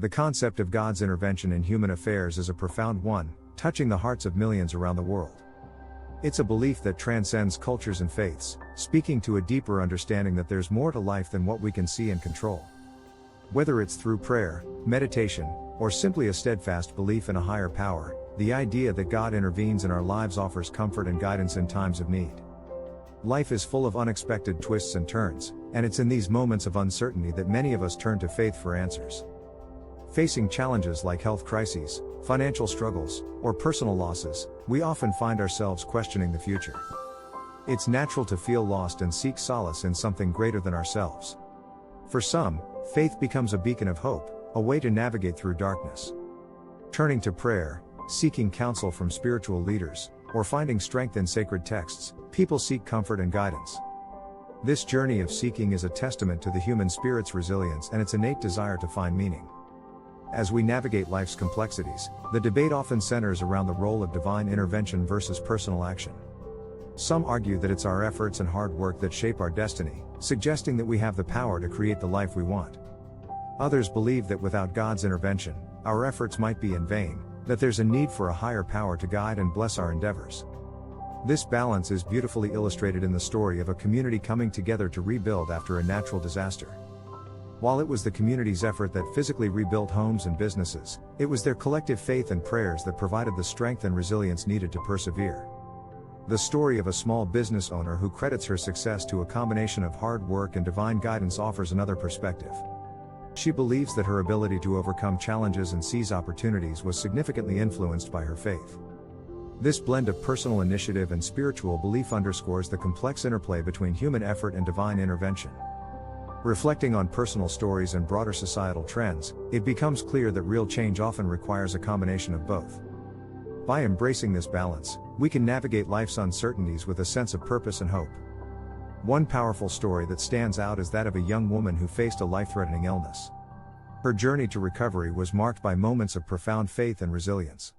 The concept of God's intervention in human affairs is a profound one, touching the hearts of millions around the world. It's a belief that transcends cultures and faiths, speaking to a deeper understanding that there's more to life than what we can see and control. Whether it's through prayer, meditation, or simply a steadfast belief in a higher power, the idea that God intervenes in our lives offers comfort and guidance in times of need. Life is full of unexpected twists and turns, and it's in these moments of uncertainty that many of us turn to faith for answers. Facing challenges like health crises, financial struggles, or personal losses, we often find ourselves questioning the future. It's natural to feel lost and seek solace in something greater than ourselves. For some, faith becomes a beacon of hope, a way to navigate through darkness. Turning to prayer, seeking counsel from spiritual leaders, or finding strength in sacred texts, people seek comfort and guidance. This journey of seeking is a testament to the human spirit's resilience and its innate desire to find meaning. As we navigate life's complexities, the debate often centers around the role of divine intervention versus personal action. Some argue that it's our efforts and hard work that shape our destiny, suggesting that we have the power to create the life we want. Others believe that without God's intervention, our efforts might be in vain, that there's a need for a higher power to guide and bless our endeavors. This balance is beautifully illustrated in the story of a community coming together to rebuild after a natural disaster. While it was the community's effort that physically rebuilt homes and businesses, it was their collective faith and prayers that provided the strength and resilience needed to persevere. The story of a small business owner who credits her success to a combination of hard work and divine guidance offers another perspective. She believes that her ability to overcome challenges and seize opportunities was significantly influenced by her faith. This blend of personal initiative and spiritual belief underscores the complex interplay between human effort and divine intervention. Reflecting on personal stories and broader societal trends, it becomes clear that real change often requires a combination of both. By embracing this balance, we can navigate life's uncertainties with a sense of purpose and hope. One powerful story that stands out is that of a young woman who faced a life-threatening illness. Her journey to recovery was marked by moments of profound faith and resilience.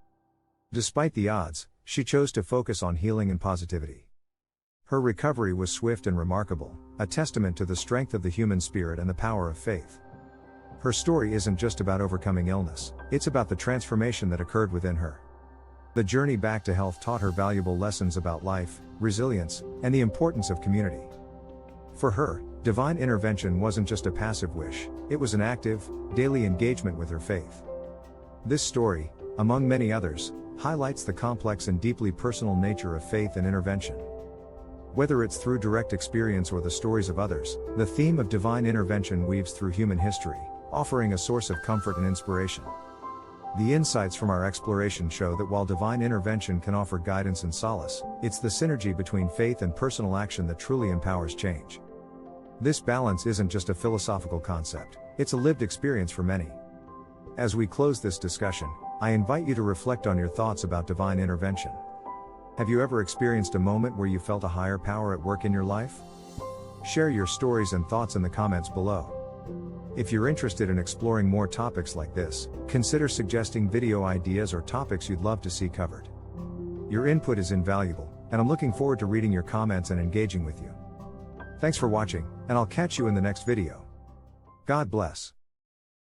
Despite the odds, she chose to focus on healing and positivity. Her recovery was swift and remarkable, a testament to the strength of the human spirit and the power of faith. Her story isn't just about overcoming illness, it's about the transformation that occurred within her. The journey back to health taught her valuable lessons about life, resilience, and the importance of community. For her, divine intervention wasn't just a passive wish, it was an active, daily engagement with her faith. This story, among many others, highlights the complex and deeply personal nature of faith and intervention. Whether it's through direct experience or the stories of others, the theme of divine intervention weaves through human history, offering a source of comfort and inspiration. The insights from our exploration show that while divine intervention can offer guidance and solace, it's the synergy between faith and personal action that truly empowers change. This balance isn't just a philosophical concept, it's a lived experience for many. As we close this discussion, I invite you to reflect on your thoughts about divine intervention. Have you ever experienced a moment where you felt a higher power at work in your life? Share your stories and thoughts in the comments below. If you're interested in exploring more topics like this, consider suggesting video ideas or topics you'd love to see covered. Your input is invaluable, and I'm looking forward to reading your comments and engaging with you. Thanks for watching, and I'll catch you in the next video. God bless.